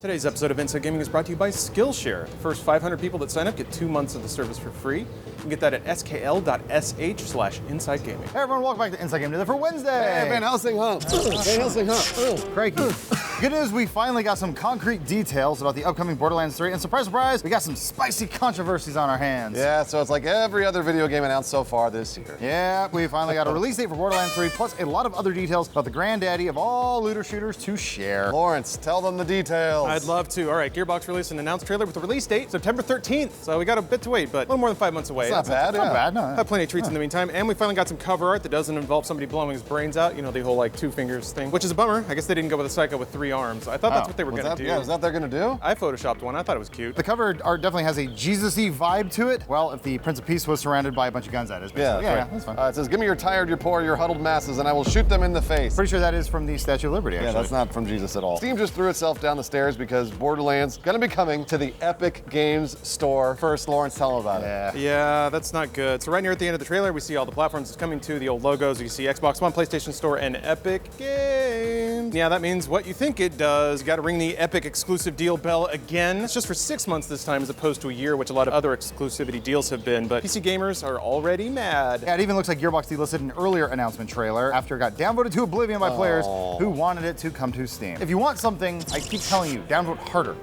Today's episode of Inside Gaming is brought to you by Skillshare. The first 500 people that sign up get 2 months of the service for free. You can get that at skl.sh/insidegaming. Hey everyone, welcome back to Inside Gaming for Wednesday. Hey, Van Helsing hump. Van Helsing hump. Crikey. Good news, we finally got some concrete details about the upcoming Borderlands 3, and surprise, surprise, we got some spicy controversies on our hands. Yeah, so it's like every other video game announced so far this year. Yeah, we finally got a release date for Borderlands 3, plus a lot of other details about the granddaddy of all looter shooters to share. Lawrence, tell them the details. I'd love to. All right, Gearbox released an announced trailer with a release date, September 13th. So we got a bit to wait, but a little more than 5 months away. It's not bad, Not bad, no. Have plenty of treats in the meantime, and we finally got some cover art that doesn't involve somebody blowing his brains out. You know, the whole like 2 fingers thing, which is a bummer. I guess they didn't go with a psycho with 3 arms. I thought that's what they were gonna do. Yeah, is that what they're gonna do? I photoshopped one. I thought it was cute. The cover art definitely has a Jesus-y vibe to it. Well, if the Prince of Peace was surrounded by a bunch of guns, that is. Yeah, That's fine. It says, give me your tired, your poor, your huddled masses, and I will shoot them in the face. Pretty sure that is from the Statue of Liberty, actually. Yeah, that's not from Jesus at all. Steam just threw itself down the stairs because Borderlands gonna be coming to the Epic Games store. First, Lawrence, tell them about it. Yeah, that's not good. So right near at the end of the trailer, we see all the platforms it's coming to, the old logos. You see Xbox One, PlayStation Store, and Epic Games. Yeah, that means what you think it does. You gotta ring the Epic exclusive deal bell again. It's just for 6 months this time as opposed to a year, which a lot of other exclusivity deals have been, but PC gamers are already mad. Yeah, it even looks like Gearbox delisted an earlier announcement trailer after it got downvoted to oblivion by players who wanted it to come to Steam. If you want something, I keep telling you, downvote harder.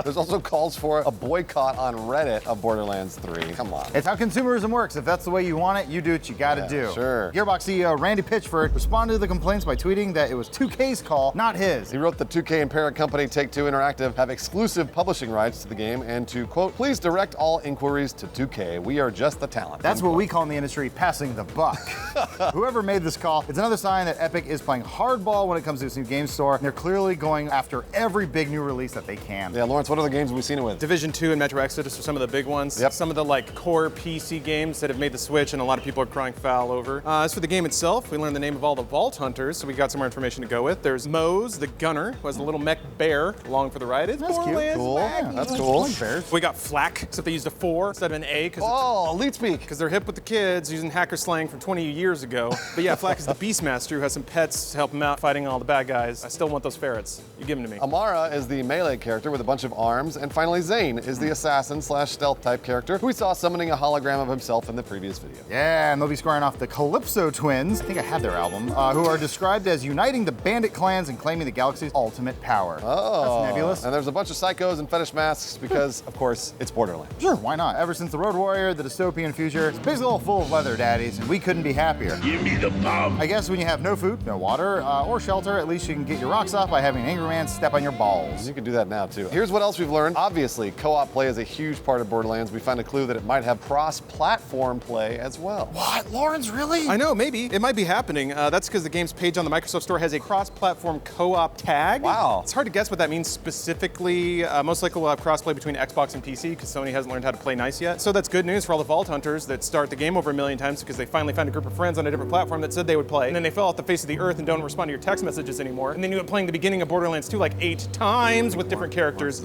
There's also calls for a boycott on Reddit of Borderlands 3. Come on. It's how consumerism works. If that's the way you want it, you do what you gotta do. Sure. Gearbox CEO Randy Pitchford responded to the complaints by tweeting that it was 2K's call, not his. He wrote the 2K and parent company Take-Two Interactive have exclusive publishing rights to the game and to, quote, please direct all inquiries to 2K. We are just the talent. That's what we call in the industry passing the buck. Whoever made this call, it's another sign that Epic is playing hardball when it comes to this new game store. And they're clearly going after every big new release that they can. Yeah, Lawrence, what other games have we seen it with? Division 2 and Metro Exodus are some of the big ones. Yep. Some of the like core PC games that have made the switch and a lot of people are crying foul over. As for the game itself, we learned the name of all the Vault Hunters, so we got some more information to go with. There's Mose, the gunner, who has a little mech bear along for the ride. It's That's cute. Borderlands Cool. wacky. Yeah, that's cool. Like bears. We got Flak, except they used a 4 instead of an A Oh, Elite Speak. because they're hip with the kids using hacker slang from 20 years ago. But yeah, Flak is the Beastmaster who has some pets to help him out fighting all the bad guys. I still want those ferrets. You give them to me. Amara is the melee character with a bunch of arms, and finally Zane is the assassin / stealth type character who we saw summoning a hologram of himself in the previous video. Yeah, and they'll be squaring off the Calypso twins, I think I had their album, who are described as uniting the bandit clans and claiming the galaxy's ultimate power. Oh, That's nebulous. And there's a bunch of psychos and fetish masks because, of course, it's Borderlands. Sure, why not? Ever since the Road Warrior, the dystopian future, it's basically all full of leather daddies, and we couldn't be happier. Give me the bomb. I guess when you have no food, no water, or shelter, at least you can get your rocks off by having an angry man step on your balls. You can do that now too. Here's what else we've learned. Obviously, co-op play is a huge part of Borderlands. We found a clue that it might have cross-platform play as well. What, Lawrence, really? I know, maybe. It might be happening. That's because the game's page on the Microsoft Store has a cross-platform co-op tag. Wow. It's hard to guess what that means specifically. Most likely we'll have cross-play between Xbox and PC because Sony hasn't learned how to play nice yet. So that's good news for all the Vault Hunters that start the game over 1 million times because they finally found a group of friends on a different platform that said they would play. And then they fell off the face of the earth and don't respond to your text messages anymore. And then you end up playing the beginning of Borderlands 2 like 8 times with different characters.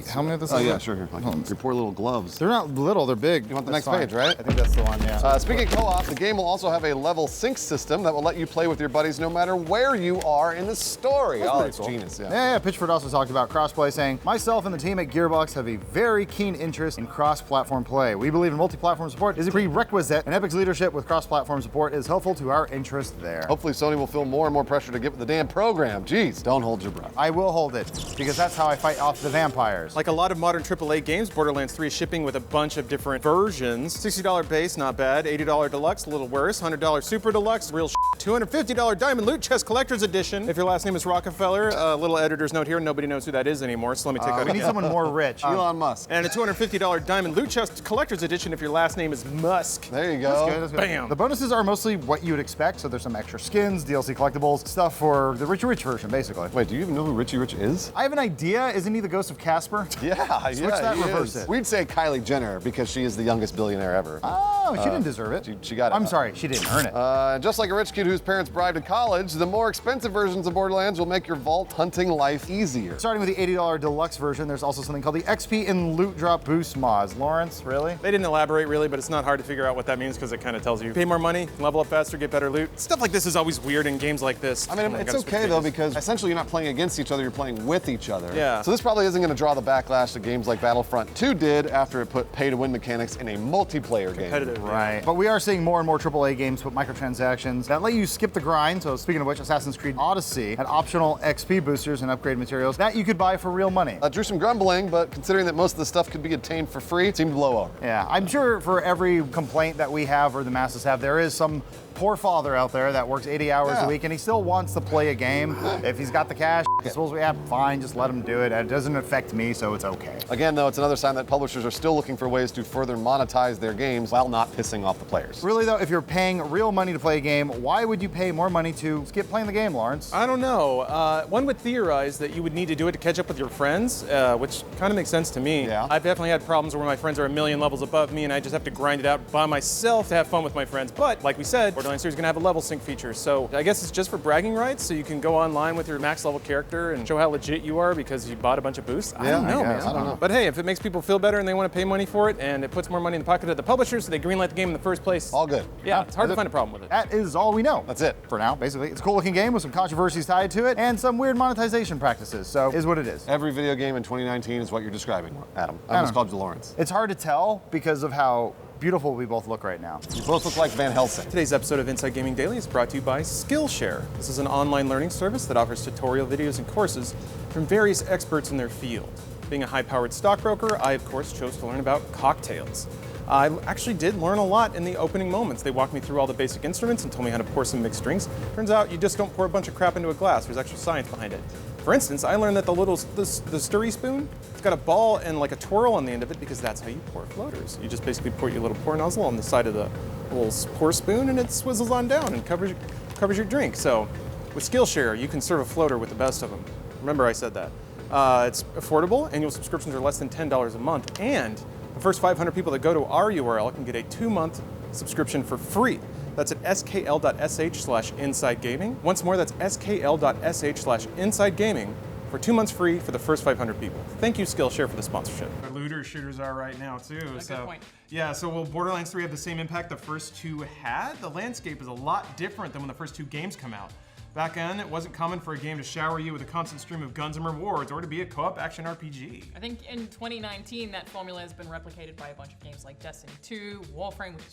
How many of this? Oh yeah, sure. Here. Like, your poor little gloves. They're not little, they're big. You want the That's next fine. page, right? I think that's the one, yeah. Speaking of co-op, the game will also have a level sync system that will let you play with your buddies no matter where you are in the story. That's Oh, pretty it's cool. genius, yeah. Yeah, Pitchford also talked about crossplay, saying, myself and the team at Gearbox have a very keen interest in cross-platform play. We believe in multi-platform support is a prerequisite, and Epic's leadership with cross-platform support is helpful to our interest there. Hopefully Sony will feel more and more pressure to get with the damn program. Jeez, don't hold your breath. I will hold it, because that's how I fight off the vampires. Like a lot of modern AAA games, Borderlands 3 is shipping with a bunch of different versions. $60 base, not bad. $80 deluxe, a little worse. $100 super deluxe, real shit. $250 diamond loot chest collector's edition. If your last name is Rockefeller, a little editor's note here, nobody knows who that is anymore, so let me take that we again. need someone more rich. Elon Musk. And a $250 diamond loot chest collector's edition if your last name is Musk. There you That's go. good, that's good. Bam. The bonuses are mostly what you would expect, so there's some extra skins, DLC collectibles, stuff for the Richie Rich version, basically. Wait, do you even know who Richie Rich is? I have an idea. Isn't he the ghost of Casper? Yeah, Switch that, he reverse is. it. We'd say Kylie Jenner because she is the youngest billionaire ever. Oh, she didn't deserve it. She got it. I'm sorry, she didn't earn it. Just like a rich kid who's whose parents bribed to college, the more expensive versions of Borderlands will make your vault hunting life easier. Starting with the $80 deluxe version, there's also something called the XP and Loot Drop Boost mods. Lawrence, really? They didn't elaborate really, but it's not hard to figure out what that means because it kind of tells you pay more money, level up faster, get better loot. Stuff like this is always weird in games like this. I mean, it's okay though, because essentially you're not playing against each other, you're playing with each other. Yeah. So this probably isn't going to draw the backlash that games like Battlefront 2 did after it put pay-to-win mechanics in a multiplayer game. Competitive. Right. But we are seeing more and more AAA games put microtransactions that let you skip the grind. So speaking of which, Assassin's Creed Odyssey had optional XP boosters and upgrade materials that you could buy for real money. That drew some grumbling, but considering that most of the stuff could be obtained for free, it seemed to blow over. Yeah, I'm sure for every complaint that we have or the masses have, there is some poor father out there that works 80 hours a week and he still wants to play a game. If he's got the cash, I suppose we have, fine, just let him do it. It doesn't affect me, so it's okay. Again, though, it's another sign that publishers are still looking for ways to further monetize their games while not pissing off the players. Really though, if you're paying real money to play a game, why would you pay more money to skip playing the game, Lawrence? I don't know. One would theorize that you would need to do it to catch up with your friends, which kind of makes sense to me. Yeah. I've definitely had problems where my friends are a million levels above me and I just have to grind it out by myself to have fun with my friends. But like we said, Borderlands 3 is going to have a level sync feature. So I guess it's just for bragging rights, so you can go online with your max level character and show how legit you are because you bought a bunch of boosts. I don't know, man. I don't know. But hey, if it makes people feel better and they want to pay money for it and it puts more money in the pocket of the publisher so they greenlight the game in the first place. All good. Yeah, it's hard to find a problem with it. That is all we know. That's it. For now, basically. It's a cool looking game with some controversies tied to it and some weird monetization practices, so is what it is. Every video game in 2019 is what you're describing, Adam. I almost called you Lawrence. It's hard to tell because of how beautiful we both look right now. You both look like Van Helsing. Today's episode of Inside Gaming Daily is brought to you by Skillshare. This is an online learning service that offers tutorial videos and courses from various experts in their field. Being a high-powered stockbroker, I of course chose to learn about cocktails. I actually did learn a lot in the opening moments. They walked me through all the basic instruments and told me how to pour some mixed drinks. Turns out you just don't pour a bunch of crap into a glass. There's actual science behind it. For instance, I learned that the stirry spoon, it's got a ball and like a twirl on the end of it because that's how you pour floaters. You just basically put your little pour nozzle on the side of the little pour spoon and it swizzles on down and covers your drink. So with Skillshare, you can serve a floater with the best of them. Remember I said that. It's affordable. Annual subscriptions are less than $10 a month. And the first 500 people that go to our URL can get a 2-month subscription for free. That's at skl.sh/insidegaming. Once more, that's skl.sh/insidegaming for 2 months free for the first 500 people. Thank you, Skillshare, for the sponsorship. Our looter shooters are right now, too. Good point. Yeah, so will Borderlands 3 have the same impact the first two had? The landscape is a lot different than when the first two games come out. Back then, it wasn't common for a game to shower you with a constant stream of guns and rewards or to be a co-op action RPG. I think in 2019, that formula has been replicated by a bunch of games like Destiny 2, Warframe, which is